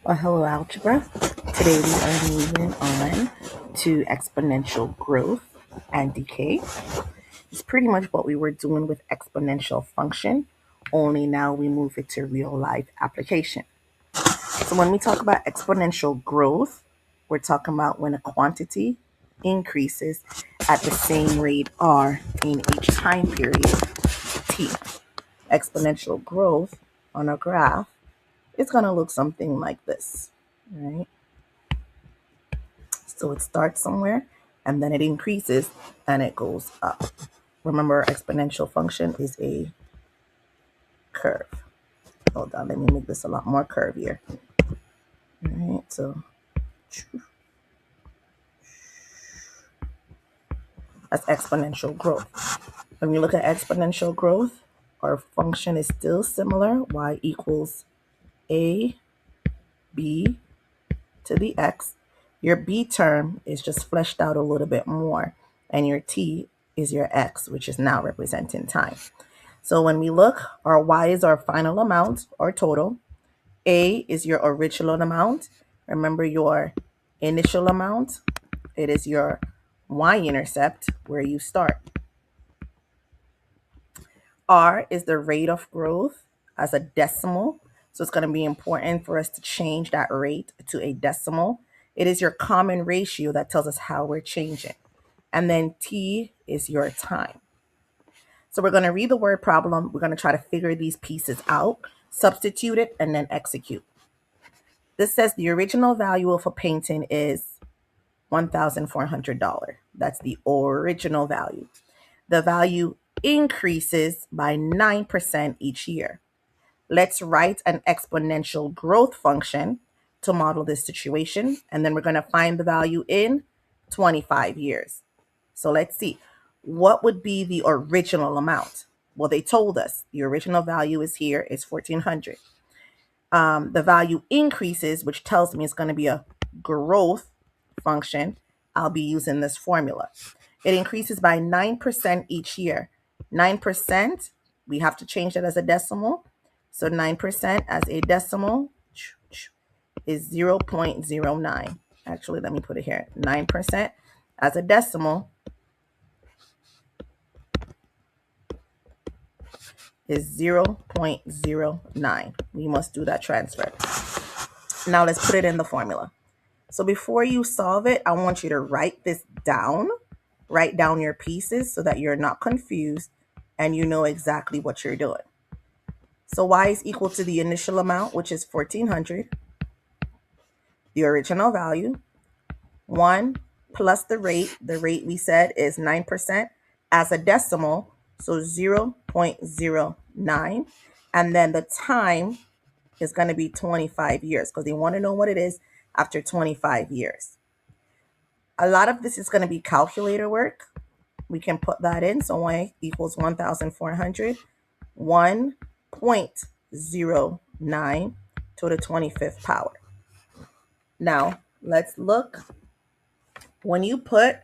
Well, hello, algebra. Today we are moving on to exponential growth and decay. It's pretty much what we were doing with exponential function, only now we move it to real life application. So when we talk about exponential growth, we're talking about when a quantity increases at the same rate r in each time period t. Exponential growth on a graph is going to look something like this, right? So it starts somewhere and then it increases and it goes up. Remember, exponential function is a curve. Hold on, let me make this a lot more curvier. All right, so that's exponential growth. When we look at exponential growth, our function is still similar. Y equals a b to the x. Your b term is just fleshed out a little bit more, and your t is your x, which is now representing time. So when we look, our y is our final amount or total. A is your original amount. Remember your initial amount. It is your y-intercept where you start. R is the rate of growth as a decimal. So it's going to be important for us to change that rate to a decimal. It is your common ratio that tells us how we're changing. And then T is your time. So we're going to read the word problem. We're going to try to figure these pieces out, substitute it, and then execute. This says the original value of a painting is $1,400. That's the original value. The value increases by 9% each year. Let's write an exponential growth function to model this situation, and then we're going to find the value in 25 years. So let's see. What would be the original amount? Well, they told us the original value is here, it's 1400. The value increases, which tells me it's going to be a growth function. I'll be using this formula. It increases by 9% each year. 9%, we have to change that as a decimal. So 9% as a decimal is 0.09. Actually, let me put it here. 9% as a decimal is 0.09. We must do that transfer. Now let's put it in the formula. So before you solve it, I want you to write this down. Write down your pieces so that you're not confused and you know exactly what you're doing. So y is equal to the initial amount, which is 1400, the original value, 1 plus the rate. The rate we said is 9% as a decimal, so 0.09. And then the time is going to be 25 years because they want to know what it is after 25 years. A lot of this is going to be calculator work. We can put that in. So y equals 1,400, 1.09 to the 25th power. Now, let's look. When you put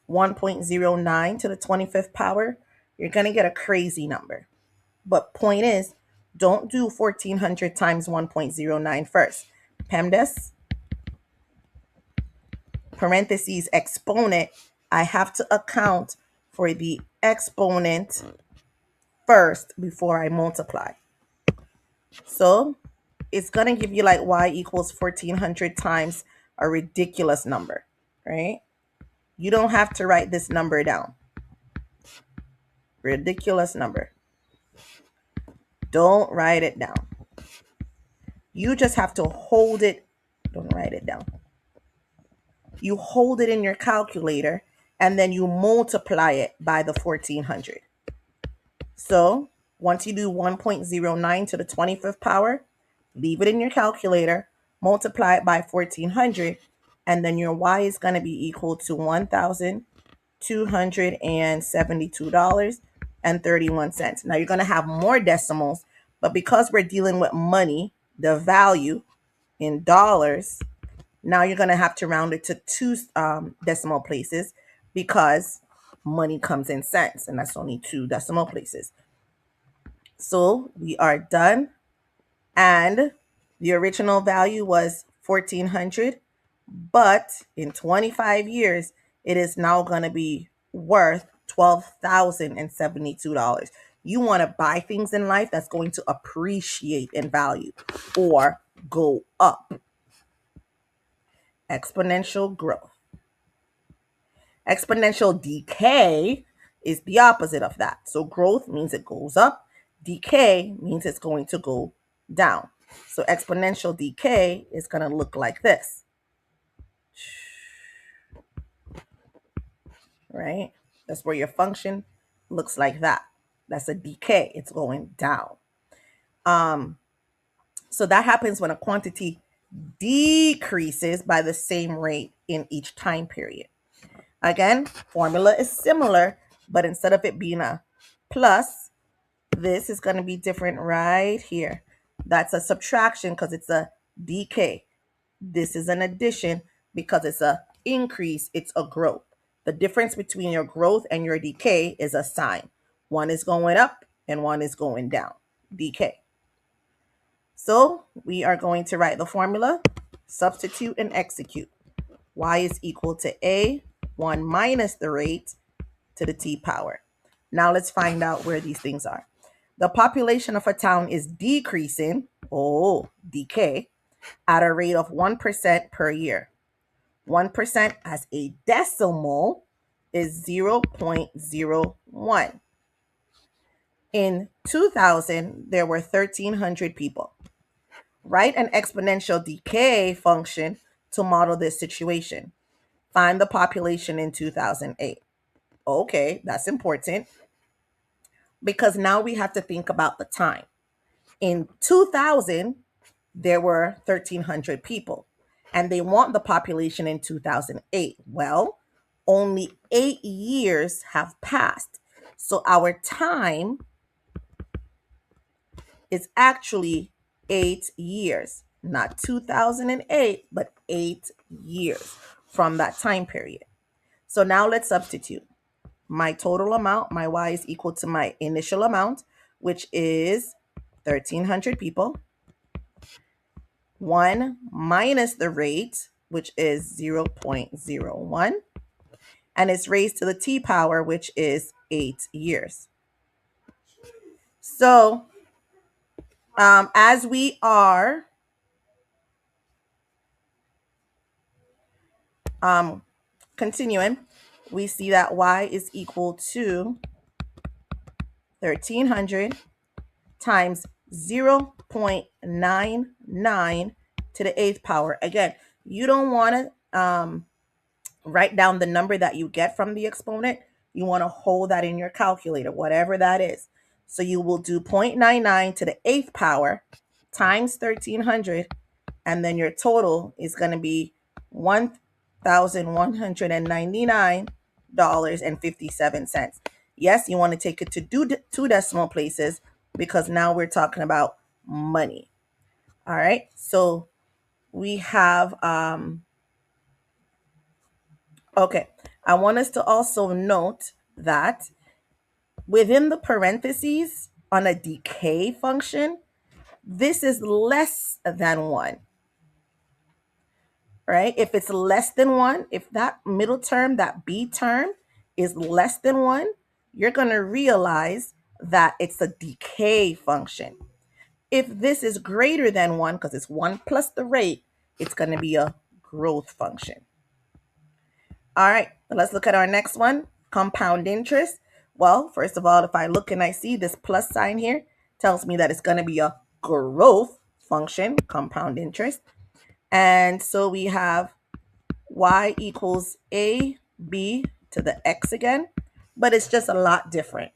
1.09 to the 25th power, you're going to get a crazy number. But point is, don't do 1,400 times 1.09 first. PEMDAS, parentheses, exponent. I have to account for the exponent first before I multiply. So it's going to give you like y equals 1,400 times a ridiculous number, right? You don't have to write this number down. Ridiculous number. Don't write it down. You just have to hold it. Don't write it down. You hold it in your calculator and then you multiply it by the 1,400. So once you do 1.09 to the 25th power, leave it in your calculator, multiply it by 1,400, and then your y is going to be equal to $1,272.31. Now you're going to have more decimals, but because we're dealing with money, the value in dollars, now you're going to have to round it to two decimal places because money comes in cents, and that's only two decimal places. So we are done. And The original value was 1400, but in 25 years, it is now going to be worth $12,072. You want to buy things in life that's going to appreciate in value or go up. Exponential growth. Exponential decay is the opposite of that. So growth means it goes up. Decay means it's going to go down. So exponential decay is going to look like this. Right? That's where your function looks like that. That's a decay. It's going down. So that happens when a quantity decreases by the same rate in each time period. Again, formula is similar, but instead of it being a plus, this is going to be different right here. That's a subtraction because it's a decay. This is an addition because it's a increase, it's a growth. The difference between your growth and your decay is a sign. One is going up and one is going down. Decay. So we are going to write the formula, substitute and execute. Y is equal to A, 1 minus the rate to the t power. Now let's find out where these things are. The population of a town is decreasing, decay, at a rate of 1% per year. 1% as a decimal is 0.01. In 2000, there were 1,300 people. Write an exponential decay function to model this situation. Find the population in 2008. Okay, that's important because now we have to think about the time. In 2000, there were 1,300 people, and they want the population in 2008. Well, only 8 years have passed. So our time is actually 8 years, not 2008, but 8 years from that time period. So now let's substitute. My total amount, my Y is equal to my initial amount, which is 1,300 people. 1 minus the rate, which is 0.01. And it's raised to the t power, which is 8 years. So as we are continuing, we see that Y is equal to 1,300 times 0.99 to the 8th power. Again, you don't want to write down the number that you get from the exponent. You want to hold that in your calculator, whatever that is. So you will do 0.99 to the 8th power times 1,300, and then your total is going to be $1,199.57. Yes, you want to take it to two decimal places because now we're talking about money. All right, so we have okay, I want us to also note that within the parentheses on a decay function, this is less than 1. Right? If it's less than 1, if that middle term, that B term is less than 1, you're going to realize that it's a decay function. If this is greater than 1, because it's 1 plus the rate, it's going to be a growth function. All right, let's look at our next one, compound interest. Well, first of all, if I look and I see this plus sign here, tells me that it's going to be a growth function, compound interest. And so we have Y equals AB to the X again, but it's just a lot different.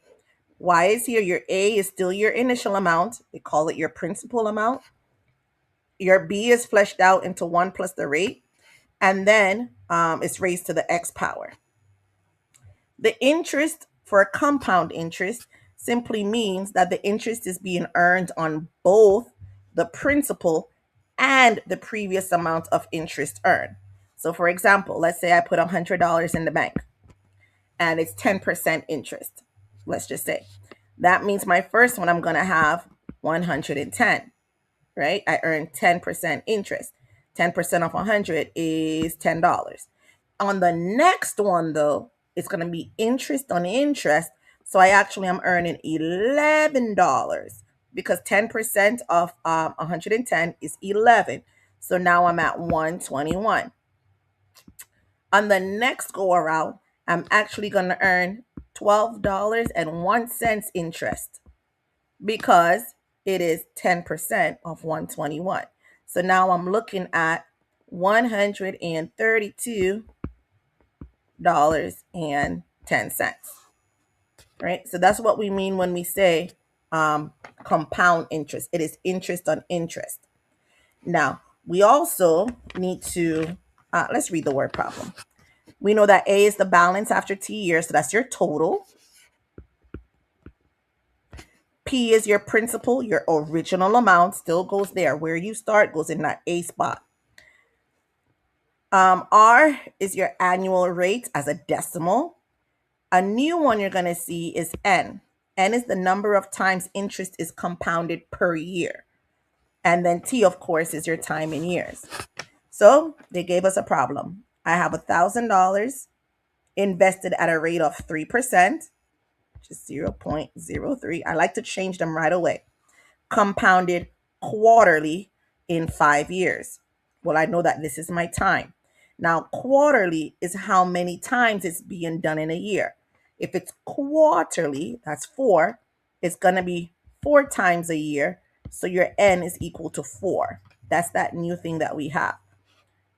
Y is here, your A is still your initial amount. They call it your principal amount. Your B is fleshed out into 1 plus the rate, and then it's raised to the X power. The interest for a compound interest simply means that the interest is being earned on both the principal and the previous amount of interest earned. So for example, let's say I put $100 in the bank and it's 10% interest. Let's just say that means my first one, I'm going to have 110. right? I earn 10% interest. 10% of 100 is $10. On the next one, though, it's going to be interest on interest. So I actually am earning $11 because 10% of 110 is 11. So now I'm at 121. On the next go around, I'm actually going to earn $12.01 interest because it is 10% of 121. So now I'm looking at $132.10. Right? So that's what we mean when we say compound interest. It is interest on interest. Now, we also need to, let's read the word problem. We know that A is the balance after T years, so that's your total. P is your principal, your original amount still goes there. Where you start goes in that A spot. R is your annual rate as a decimal. A new one you're going to see is N. N is the number of times interest is compounded per year. And then T, of course, is your time in years. So they gave us a problem. I have $1,000 invested at a rate of 3%, which is 0.03. I like to change them right away. Compounded quarterly in 5 years. Well, I know that this is my time. Now, quarterly is how many times it's being done in a year. If it's quarterly, that's 4, it's going to be 4 times a year. So your N is equal to 4. That's that new thing that we have.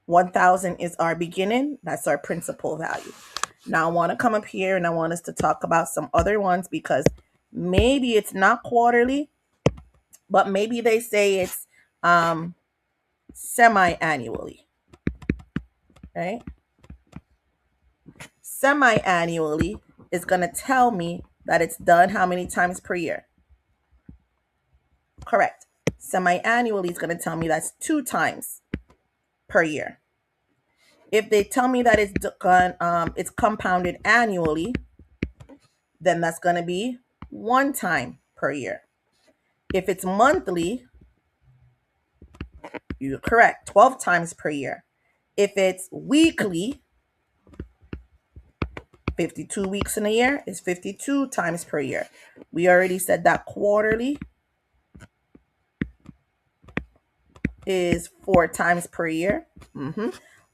1,000 is our beginning. That's our principal value. Now I want to come up here and I want us to talk about some other ones because maybe it's not quarterly, but maybe they say it's semi-annually, right? Semi-annually is going to tell me that it's done how many times per year? Correct. Semi-annually is going to tell me that's 2 times per year. If they tell me that it's compounded annually, then that's going to be 1 time per year. If it's monthly, you're correct, 12 times per year. If it's weekly, 52 weeks in a year is 52 times per year. We already said that quarterly is 4 times per year.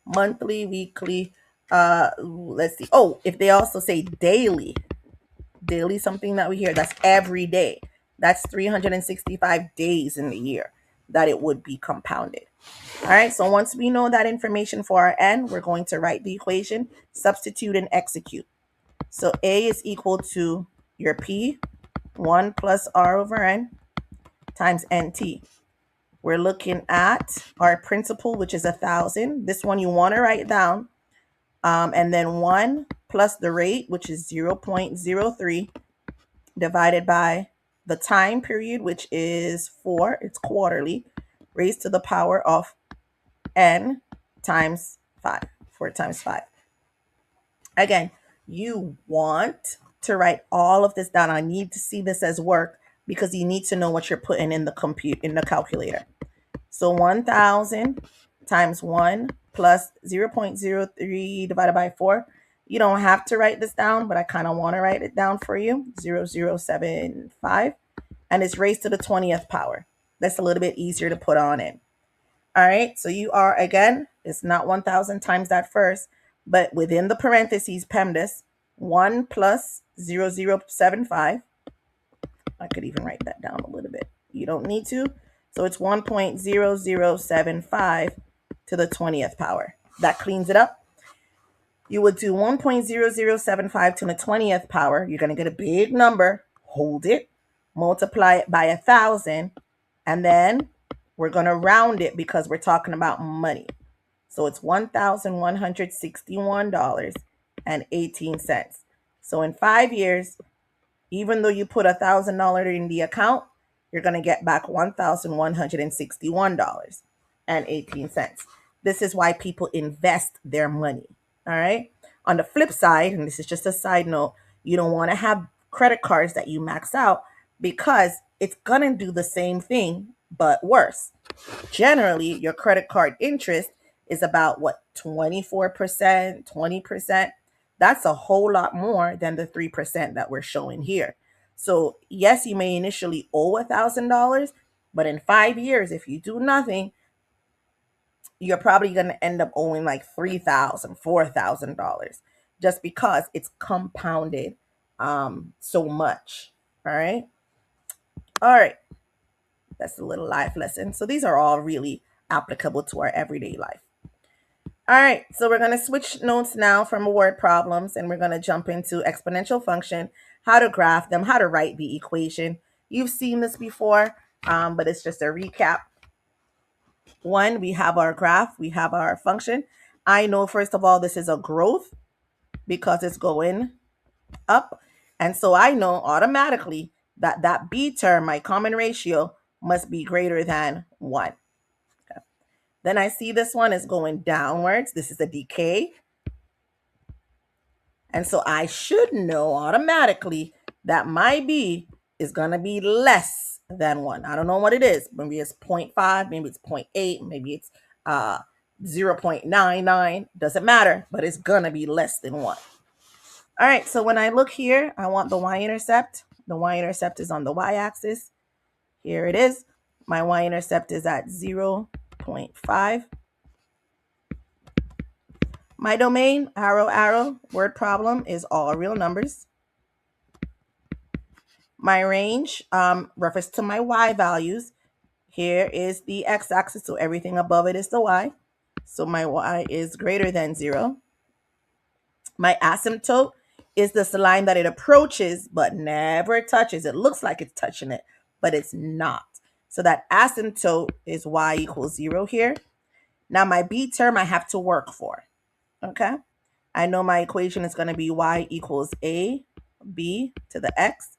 Monthly, weekly, let's see. Oh, if they also say daily something that we hear, that's every day. That's 365 days in the year that it would be compounded. All right, so once we know that information for our N, we're going to write the equation, substitute and execute. So A is equal to your P, 1 plus R over N times NT. We're looking at our principal, which is 1,000. This one you want to write down. And then 1 plus the rate, which is 0.03, divided by the time period, which is 4. It's quarterly, raised to the power of N times 5. 4 times 5. Again, you want to write all of this down. I need to see this as work because you need to know what you're putting in the calculator. So 1,000 times 1 plus 0.03 divided by 4. You don't have to write this down, but I kind of want to write it down for you. 0.0075. And it's raised to the 20th power. That's a little bit easier to put on in. All right, so you are, again, it's not 1,000 times that first, but within the parentheses, PEMDAS, 1 plus 0.075. I could even write that down a little bit. You don't need to. So it's 1.0075 to the 20th power. That cleans it up. You would do 1.0075 to the 20th power. You're going to get a big number. Hold it. Multiply it by 1,000. And then we're going to round it because we're talking about money. So it's $1,161.18. So in 5 years, even though you put $1,000 in the account, you're going to get back $1,161.18. This is why people invest their money. All right. On the flip side, and this is just a side note, you don't want to have credit cards that you max out because it's going to do the same thing, but worse. Generally, your credit card interest is about what, 24%, 20%. That's a whole lot more than the 3% that we're showing here. So yes, you may initially owe $1,000, but in 5 years, if you do nothing, you're probably going to end up owing like $3,000, $4,000, just because it's compounded so much. All right. All right. That's a little life lesson. So these are all really applicable to our everyday life. All right, so we're going to switch notes now from word problems, and we're going to jump into exponential function, how to graph them, how to write the equation. You've seen this before, but it's just a recap. One, we have our graph, we have our function. I know, first of all, this is a growth because it's going up. And so I know automatically that that B term, my common ratio, must be greater than 1. Okay. Then I see this one is going downwards. This is a decay. And so I should know automatically that my B is going to be less than 1. I don't know what it is. Maybe it's 0.5, maybe it's 0.8, maybe it's 0.99. Doesn't matter, but it's going to be less than 1. All right, so when I look here, I want the y-intercept. The y-intercept is on the y-axis. Here it is. My y-intercept is at 0.5. My domain, arrow, arrow, word problem, is all real numbers. My range, refers to my y values. Here is the x-axis, so everything above it is the y. So my y is greater than 0. My asymptote is this line that it approaches but never touches. It looks like it's touching it, but it's not. So that asymptote is y equals 0 here. Now my b term I have to work for. Okay, I know my equation is going to be y equals a b to the x.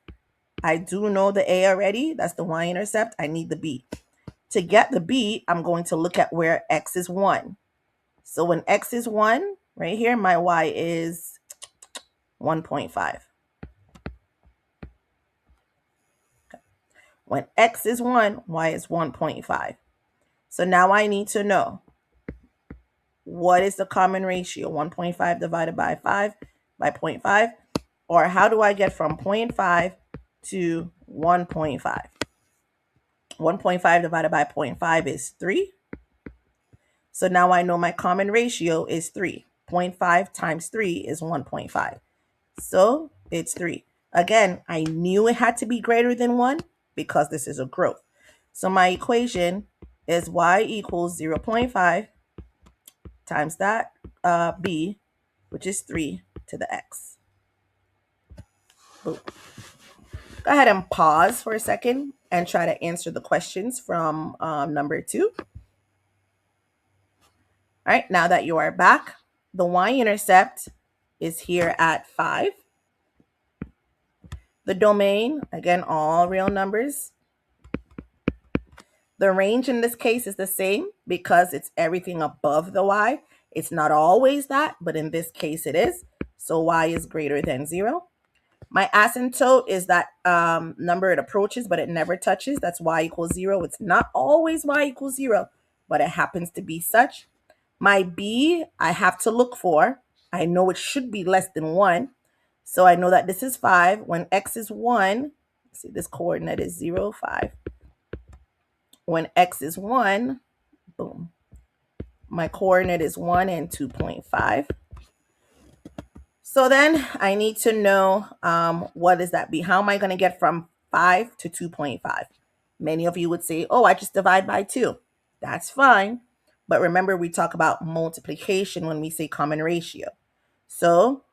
I do know the a already. That's the y-intercept. I need the b. To get the b, I'm going to look at where x is 1. So when x is 1, right here, my y is 1.5. When x is 1, y is 1.5. So now I need to know, what is the common ratio? 1.5 divided by 5 by 0.5? Or how do I get from 0.5 to 1.5? 1.5 divided by 0.5 is 3. So now I know my common ratio is 3. 0.5 times 3 is 1.5. So it's 3. Again, I knew it had to be greater than 1 because this is a growth. So my equation is y equals 0.5 times that b, which is 3 to the x. Boom. Go ahead and pause for a second and try to answer the questions from number 2. All right, now that you are back, the y-intercept is here at 5. The domain, again, all real numbers. The range in this case is the same because it's everything above the y. It's not always that, but in this case it is. So y is greater than 0. My asymptote is that number it approaches, but it never touches. That's y equals 0. It's not always y equals 0, but it happens to be such. My b, I have to look for. I know it should be less than 1. So I know that this is 5. When x is 1, see this coordinate is 0, 5. When x is 1, boom, my coordinate is 1 and 2.5. So then I need to know what is that b? How am I going to get from 5 to 2.5? Many of you would say, oh, I just divide by 2. That's fine. But remember, we talk about multiplication when we say common ratio. So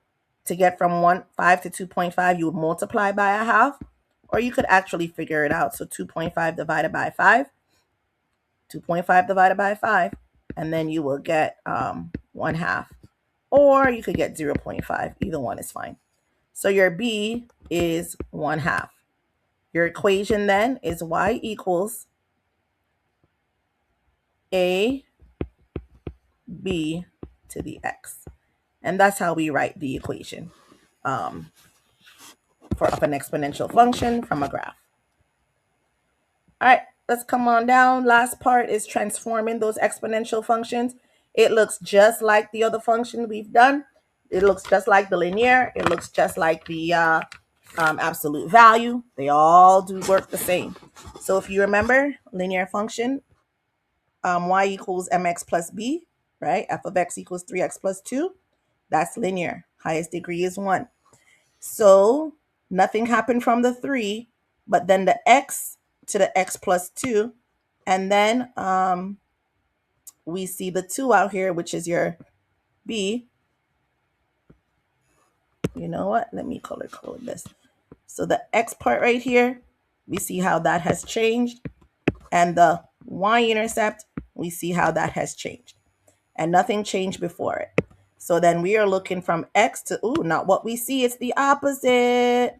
to get from 5 to 2.5, you would multiply by a half, or you could actually figure it out. So 2.5 divided by 5, 2.5 divided by 5, and then you will get 1/2. Or you could get 0.5. Either one is fine. So your b is 1/2. Your equation then is y equals a b to the x. And that's how we write the equation of an exponential function from a graph. All right, let's come on down. Last part is transforming those exponential functions. It looks just like the other function we've done. It looks just like the linear. It looks just like the absolute value. They all do work the same. So if you remember, linear function, y equals mx plus b, right? F of x equals 3x plus 2. That's linear. Highest degree is 1. So nothing happened from the 3, but then the x to the x plus 2. And then we see the 2 out here, which is your b. You know what? Let me color code this. So the x part right here, we see how that has changed. And the y-intercept, we see how that has changed. And nothing changed before it. So then we are looking from x to, not what we see, it's the opposite.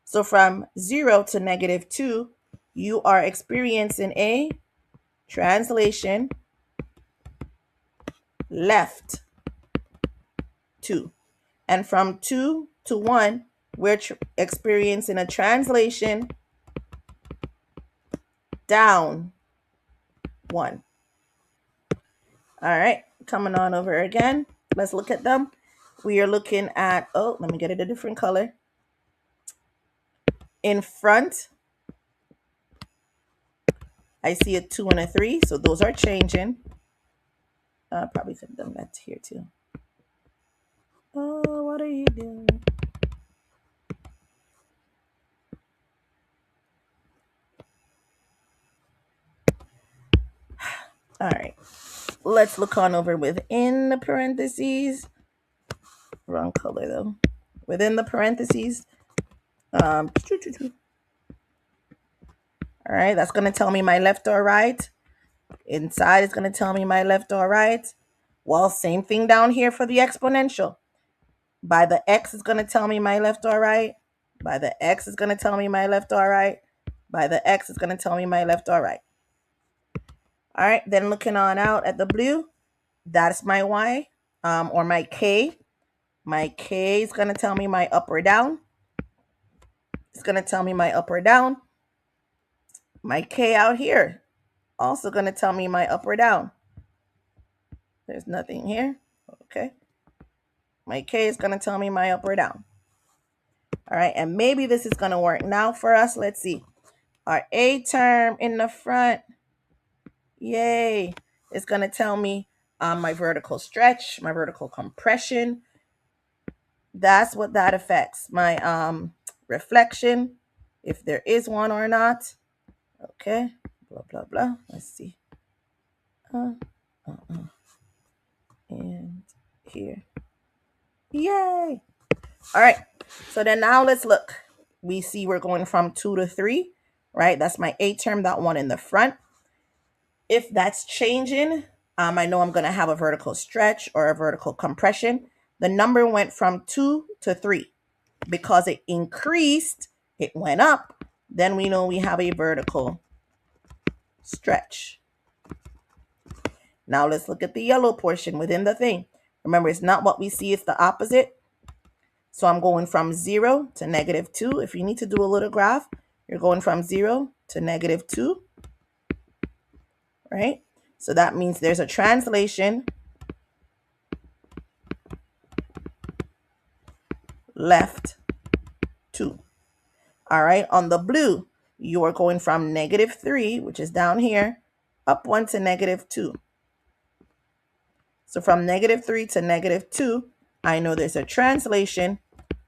So from 0 to -2, you are experiencing a translation left 2. And from 2 to 1, we're experiencing a translation down 1. All right, coming on over again. Let's look at them. We are looking at, let me get it a different color. In front, I see a 2 and a 3, so those are changing. Probably could have done that here too. Oh, what are you doing? All right, let's look on over within the parentheses. Wrong color though. Within the parentheses. All right, that's going to tell me my left or right. Inside is going to tell me my left or right. Well, same thing down here for the exponential. By the x is going to tell me my left or right. By the x is going to tell me my left or right. By the x is going to tell me my left or right. All right, then looking on out at the blue, that's my y, or my k. My k is going to tell me my up or down. It's going to tell me my up or down. My k out here, also going to tell me my up or down. There's nothing here. Okay. My k is going to tell me my up or down. All right, and maybe this is going to work now for us. Let's see. Our a term in the front, yay, it's going to tell me my vertical stretch, my vertical compression. That's what that affects. My reflection, if there is one or not. Okay, blah, blah, blah. Let's see. And here. Yay. All right. So then now let's look. We see we're going from 2 to 3, right? That's my A term, that one in the front. If that's changing, I know I'm going to have a vertical stretch or a vertical compression. The number went from 2 to 3 because it increased, it went up. Then we know we have a vertical stretch. Now let's look at the yellow portion within the thing. Remember, it's not what we see, it's the opposite. So I'm going from 0 to -2. If you need to do a little graph, you're going from 0 to -2, right? So that means there's a translation left 2. All right, on the blue, you are going from -3, which is down here, up 1 to -2. So from -3 to -2, I know there's a translation,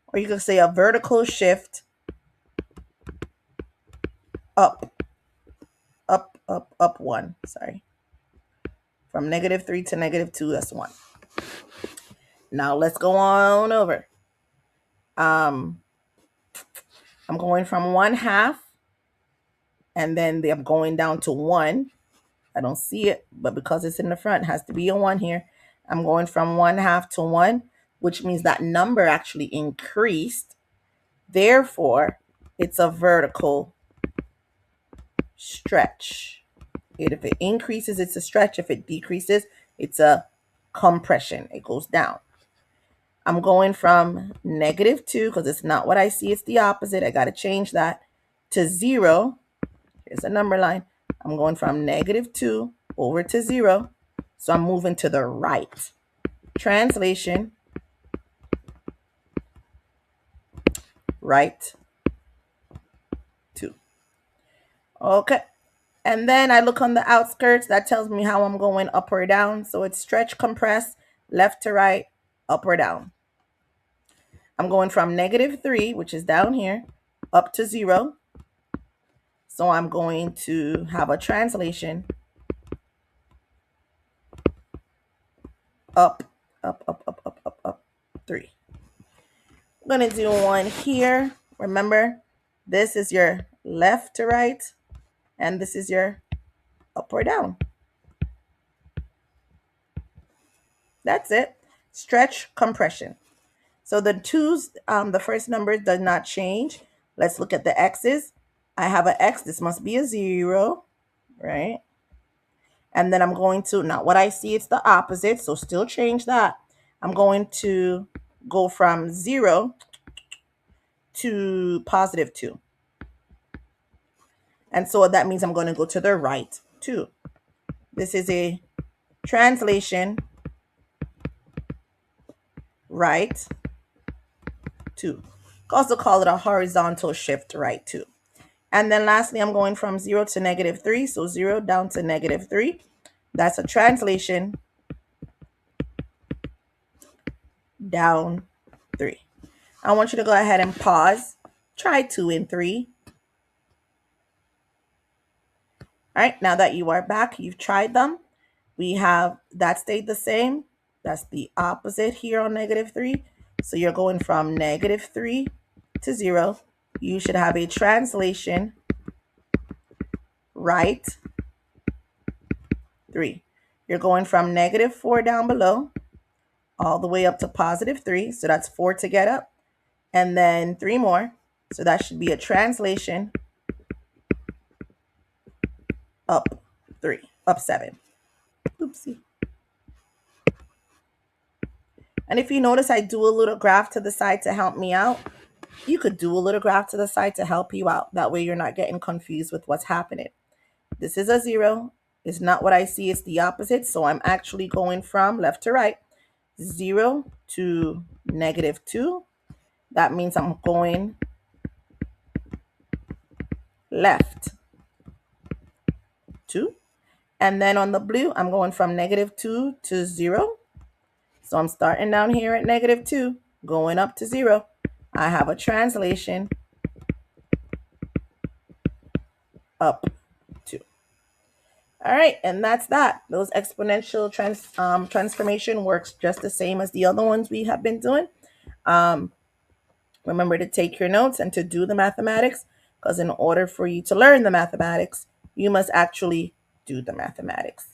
or you could say a vertical shift up 1, sorry. From -3 to -2, that's 1. Now let's go on over. I'm going from 1/2, and then I'm going down to 1. I don't see it, but because it's in the front, it has to be a 1 here. I'm going from 1/2 to 1, which means that number actually increased. Therefore, it's a vertical stretch. If it increases, it's a stretch. If it decreases, it's a compression. It goes down. I'm going from -2, because it's not what I see, it's the opposite. I got to change that to 0. Here's a number line. I'm going from -2 over to 0. So I'm moving to the right. Translation, right 2. Okay. And then I look on the outskirts. That tells me how I'm going up or down. So it's stretch, compress, left to right, up or down. I'm going from -3, which is down here, up to 0. So I'm going to have a translation up, up, up, up, up, up, up, 3. I'm going to do one here. Remember, this is your left to right, and this is your up or down. That's it. Stretch, compression. So the twos, the first number does not change. Let's look at the x's. I have an x. This must be a 0, right? And then I'm going to, not what I see, it's the opposite. So still change that. I'm going to go from 0 to +2. And so that means I'm going to go to the right 2. This is a translation, right 2. Also call it a horizontal shift, right 2. And then lastly, I'm going from 0 to -3. So 0 down to -3. That's a translation, down 3. I want you to go ahead and pause. Try 2 and 3. All right, now that you are back, you've tried them. We have that stayed the same. That's the opposite here on -3. So you're going from -3 to 0. You should have a translation, right 3. You're going from -4 down below all the way up to +3. So that's 4 to get up. And then 3 more. So that should be a translation, up 3, up 7. Oopsie. And if you notice, I do a little graph to the side to help me out. You could do a little graph to the side to help you out. That way you're not getting confused with what's happening. This is a 0. It's not what I see. It's the opposite. So I'm actually going from left to right. 0 to -2. That means I'm going left 2. And then on the blue, I'm going from -2 to 0. So I'm starting down here at -2, going up to 0. I have a translation, up 2. All right, and that's that. Those exponential transformation works just the same as the other ones we have been doing. Remember to take your notes and to do the mathematics, because in order for you to learn the mathematics, you must actually do the mathematics.